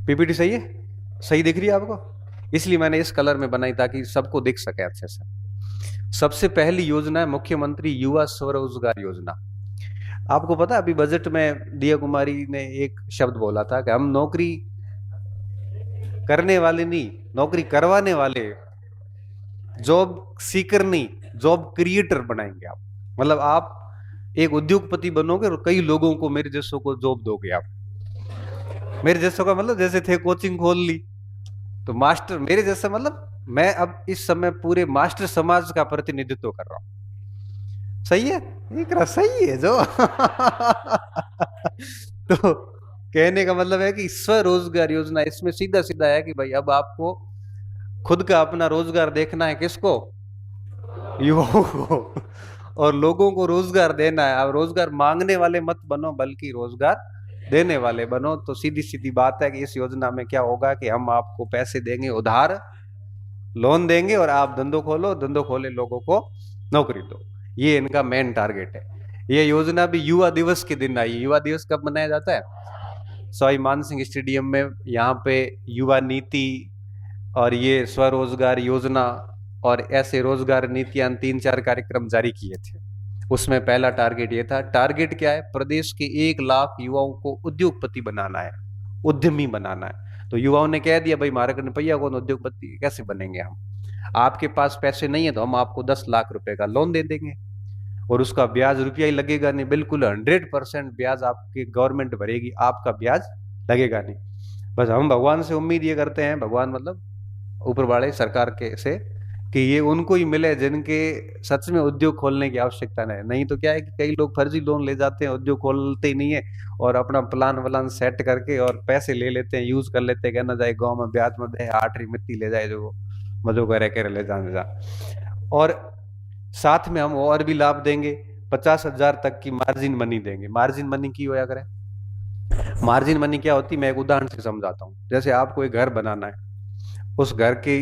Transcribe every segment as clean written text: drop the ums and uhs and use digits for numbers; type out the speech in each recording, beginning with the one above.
PPT सही है? सही दिख रही है आपको? इसलिए मैंने इस कलर में बनाई ताकि सबको दिख सके अच्छे से। सबसे पहली योजना है मुख्यमंत्री युवा स्वरोजगार योजना। आपको पता है अभी बजट में दिया कुमारी ने एक शब्द बोला था कि हम नौकरी करने वाले नहीं, नौकरी करवाने वाले, जॉब सीकर नहीं, जॉब क्रिएटर बनाएंगे आप। मतलब आप एक उद्योगपति बनोगे और कई लोगों को, मेरे जैसों को जॉब दोगे आप। मेरे जैसों का मतलब जैसे थे कोचिंग खोल ली, तो मास्टर मेरे जैसा मतलब मैं अब इस समय पूरे मास्टर समाज का प्रतिनिधित्व कर रहा हूं। सही है? एक रहा सही है जो तो कहने का मतलब है कि स्वरोजगार योजना इसमें सीधा सीधा है कि भाई अब आपको खुद का अपना रोजगार देखना है। किसको? युवाओं को। और लोगों को रोजगार देना है। अब रोजगार मांगने वाले मत बनो, बल्कि रोजगार देने वाले बनो। तो सीधी सीधी बात है कि इस योजना में क्या होगा कि हम आपको पैसे देंगे उधार, लोन देंगे, और आप धंधो खोलो, धंधो खोले लोगों को नौकरी दो। ये इनका मेन टारगेट है। ये योजना भी युवा दिवस के दिन आई। युवा दिवस कब मनाया जाता है? सवाई मानसिंह स्टेडियम में। यहाँ पे युवा नीति और ये स्वरोजगार योजना और ऐसे रोजगार नीतियां 3-4 कार्यक्रम जारी किए थे। उसमें पहला टारगेट ये था। टारगेट क्या है? प्रदेश के 1 लाख युवाओं को उद्योगपति बनाना है, उद्यमी बनाना है। तो युवाओं ने कह दिया भाई हमारे रुपया कौन उद्योगपति कैसे बनेंगे हम? आपके पास पैसे नहीं है तो हम आपको 10 लाख रुपए का लोन दे देंगे, और उसका ब्याज रुपया ही लगेगा नहीं, बिल्कुल 100% ब्याज आपकी गवर्नमेंट भरेगी, आपका ब्याज लगेगा नहीं। बस हम भगवान से उम्मीद ये करते हैं, भगवान मतलब ऊपर वाले सरकार के से, कि ये उनको ही मिले जिनके सच में उद्योग खोलने की आवश्यकता नहीं तो क्या है कि कई लोग फर्जी लोन ले जाते हैं, उद्योग खोलते ही नहीं है, और अपना प्लान वलान सेट करके और पैसे ले लेते हैं, यूज कर लेते हैं, कहना जाए गांव में ब्याज में दे आठरी मिट्टी ले जाए जो मजो करे करे ले जाने जा। और साथ में हम और भी लाभ देंगे। 50,000 तक की मार्जिन मनी देंगे। मार्जिन मनी की होया करे? मार्जिन मनी क्या होती है मैं एक उदाहरण से समझाता हूँ। जैसे आपको एक घर बनाना है, उस घर की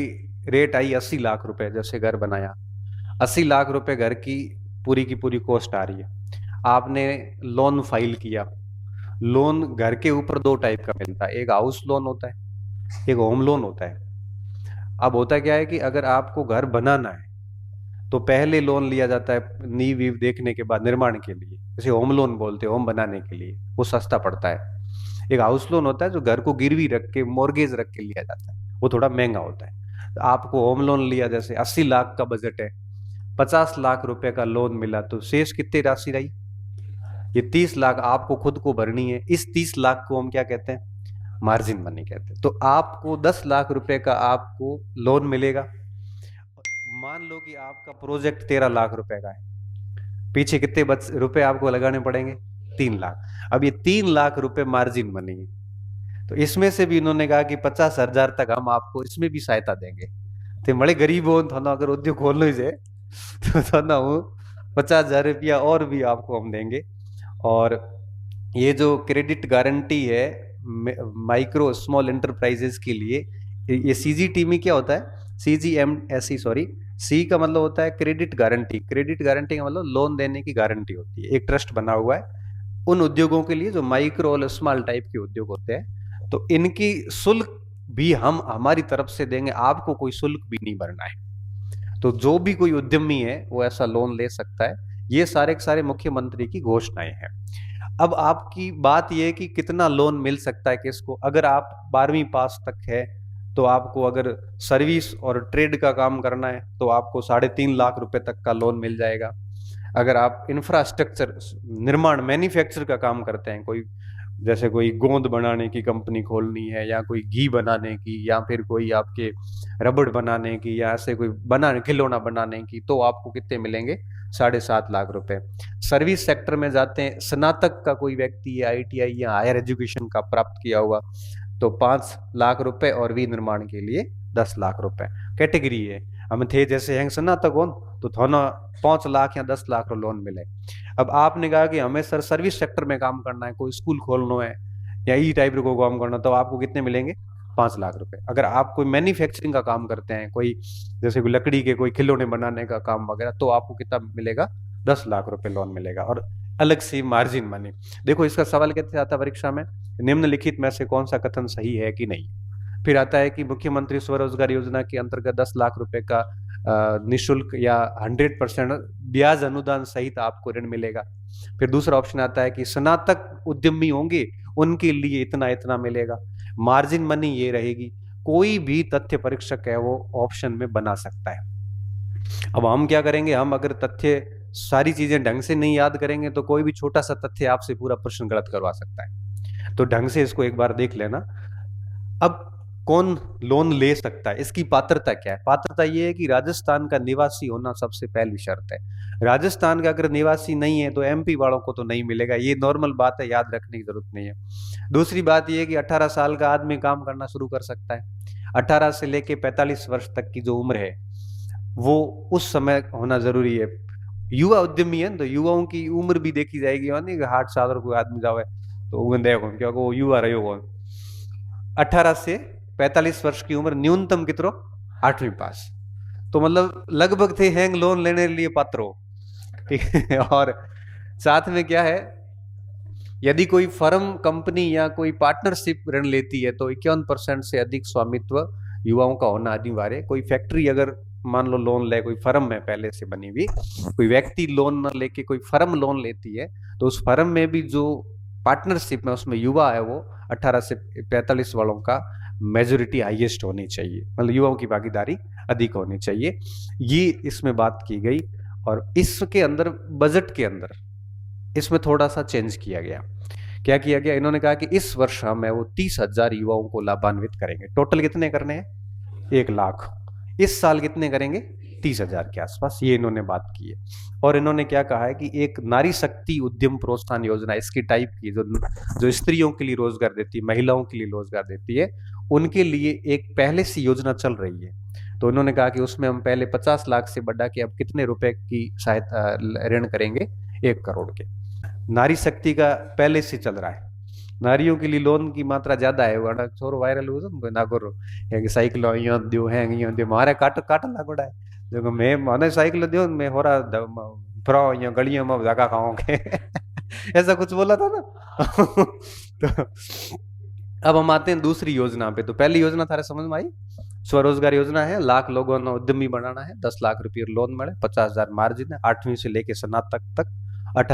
रेट आई 80 लाख रुपए। जैसे घर बनाया, 80 लाख रुपए घर की पूरी कॉस्ट आ रही है। आपने लोन फाइल किया। लोन घर के ऊपर 2 टाइप का मिलता है, एक हाउस लोन होता है, एक होम लोन होता है। अब होता क्या है कि अगर आपको घर बनाना है तो पहले लोन लिया जाता है नींव वीव देखने के बाद, निर्माण के लिए, जैसे होम लोन बोलते हैं, होम बनाने के लिए, वो सस्ता पड़ता है। एक हाउस लोन होता है जो घर को गिरवी रख के, मोर्गेज रख के लिया जाता है, वो थोड़ा महंगा होता है। तो आपको होम लोन लिया, जैसे 80 लाख का बजट है, 50 लाख रुपए का लोन मिला, तो शेष कितनी राशि रही? ये 30 लाख आपको खुद को भरनी है। इस 30 लाख को हम क्या कहते हैं? मार्जिन मनी कहते हैं। तो आपको 10 लाख रुपए का आपको लोन मिलेगा। मान लो कि आपका प्रोजेक्ट 13 लाख रुपए का है, पीछे कितने रुपए आपको लगाने पड़ेंगे? 3 लाख। अब ये 3 लाख रुपए मार्जिन मनी है। तो इसमें से भी इन्होंने कहा कि 50,000 तक हम आपको इसमें भी सहायता देंगे। तो बड़े गरीब हो थाना अगर उद्योग खोलने से तो थाना वो 50,000 रुपया और भी आपको हम देंगे। और ये जो क्रेडिट गारंटी है माइक्रो स्मॉल एंटरप्राइजेस के लिए, ये सीजीटी में क्या होता है? CGMSE, सॉरी, सी का मतलब होता है क्रेडिट गारंटी। क्रेडिट गारंटी का मतलब लोन देने की गारंटी होती है। एक ट्रस्ट बना हुआ है उन उद्योगों के लिए जो माइक्रो और स्मॉल टाइप के उद्योग होते हैं। तो इनकी शुल्क भी हम हमारी तरफ से देंगे, आपको कोई शुल्क भी नहीं भरना है। तो जो भी कोई उद्यमी है वो ऐसा लोन ले सकता है। ये सारे के सारे मुख्यमंत्री की घोषणाएं हैं। अब आपकी बात यह है कि कितना लोन मिल सकता है किसको? अगर आप 12वीं पास तक है तो आपको, अगर सर्विस और ट्रेड का काम करना है तो आपको 3.5 लाख रुपए तक का लोन मिल जाएगा। अगर आप इंफ्रास्ट्रक्चर निर्माण मैन्युफैक्चर का काम करते हैं, कोई जैसे कोई गोंद बनाने की कंपनी खोलनी है, या कोई घी बनाने की, या फिर कोई आपके रबड़ बनाने की, या ऐसे कोई बनाने खिलौना बनाने की, तो आपको कितने मिलेंगे? 7.5 लाख रुपए। सर्विस सेक्टर में जाते हैं, स्नातक का कोई व्यक्ति है, ITI या हायर एजुकेशन का प्राप्त किया हुआ, तो 5 लाख रुपए, और विनिर्माण के लिए 10 लाख रुपए कैटेगरी है। हम थे जैसे हैं स्नातक हो तो थाना 5 लाख या 10 लाख का लोन मिले। अब आपने कहा कि हमें सर सर्विस सेक्टर में काम करना है, कोई स्कूल खोलना है या ई टाइप को काम करना, तो आपको कितने मिलेंगे? 5 लाख रुपए। अगर आप कोई मैन्युफैक्चरिंग का काम करते हैं, कोई जैसे कोई लकड़ी के कोई खिलौने बनाने का काम वगैरह, तो आपको कितना मिलेगा? 10 लाख रुपए लोन मिलेगा। और अलग से मार्जिन मनी। देखो इसका सवाल कैसे आता है परीक्षा में, निम्नलिखित में से कौन सा कथन सही है कि नहीं। फिर आता है कि मुख्यमंत्री स्वरोजगार योजना के अंतर्गत 10 लाख रुपए का निशुल्क या 100% ब्याज अनुदान सहित आपको ऋण मिलेगा। फिर दूसरा ऑप्शन आता है कि स्नातक उद्यमी होंगे उनके लिए इतना इतना मिलेगा। मार्जिन मनी ये रहेगी। कोई भी तथ्य परीक्षक है वो ऑप्शन में बना सकता है। अब हम क्या करेंगे, हम अगर तथ्य सारी चीजें ढंग से नहीं याद करेंगे तो कोई भी छोटा सा तथ्य आपसे पूरा प्रश्न गलत करवा सकता है। तो ढंग से इसको एक बार देख लेना। अब कौन लोन ले सकता है, इसकी पात्रता क्या है। पात्रता ये है कि राजस्थान का निवासी होना सबसे पहली शर्त है। राजस्थान का अगर निवासी नहीं है तो एमपी वालों को तो नहीं मिलेगा, ये नॉर्मल बात है, याद रखने की जरूरत नहीं है। दूसरी बात ये है कि 18 साल का आदमी काम करना शुरू कर सकता है। 18 से लेके 45 वर्ष तक की जो उम्र है वो उस समय होना जरूरी है। युवा उद्यमी है तो युवाओं की उम्र भी देखी जाएगी, नहीं 60 साल कोई आदमी जावे तो उन्हें देखो क्योंकि वो युवा रहे हो। 18 से 45 वर्ष की उम्र, न्यूनतम कितरो 8वीं पास, तो मतलब लगभग थे हैंग लोन लेने के लिए पात्र हो। ठीक है। और साथ में क्या है, यदि कोई फर्म कंपनी या कोई पार्टनरशिप ऋण लेती है तो 51% से अधिक स्वामित्व युवाओं का होना अनिवार्य है। कोई फैक्ट्री अगर मान लो लोन ले, कोई फर्म में पहले से बनी हुई, कोई व्यक्ति लोन न लेके कोई फर्म लोन लेती है तो उस फर्म में भी जो पार्टनरशिप में उसमें युवा है वो 18 से 45 वालों का मेजोरिटी हाईएस्ट होनी चाहिए, मतलब युवाओं की भागीदारी अधिक होनी चाहिए। ये इसमें बात की गई। और इसके अंदर बजट के अंदर इसमें थोड़ा सा चेंज किया गया। क्या किया गया, इन्होंने कहा कि इस वर्ष हम है वो 30,000 युवाओं को लाभान्वित करेंगे। टोटल कितने करने हैं, 1 लाख। इस साल कितने करेंगे, 30,000 के आसपास, ये इन्होंने बात की है। और इन्होंने क्या कहा है कि एक नारी शक्ति उद्यम प्रोत्साहन योजना इसकी टाइप की जो स्त्रियों के लिए रोजगार देती है, महिलाओं के लिए रोजगार देती है, उनके लिए एक पहले से योजना चल रही है। तो इन्होंने कहा कि उसमें हम पहले 50 लाख से बढ़ा के अब कितने रुपए की सहायता ऋण करेंगे, 1 करोड़ के। नारी शक्ति का पहले से चल रहा है, नारियों के लिए लोन की मात्रा ज्यादा है। वरना छोरो वायरल हो तो ना करो है साइकिल यो दियो है यो दियो मारे काट काट लागोड़ा है। देखो मैं माने साइकिल दियो मैं हो रहा फ्रो यो गलियों में धक्का खाओगे ऐसा कुछ बोला था ना। तो अब हम आते हैं दूसरी योजना पे। तो पहली योजना थारे समझ में आई, स्वरोजगार योजना है, 1 लाख लोगों ने उद्यमी बनाना है, 10 लाख रुपये लोन मिले, 50,000 मार्जिन है, 8वीं से लेके स्नातक तक, 18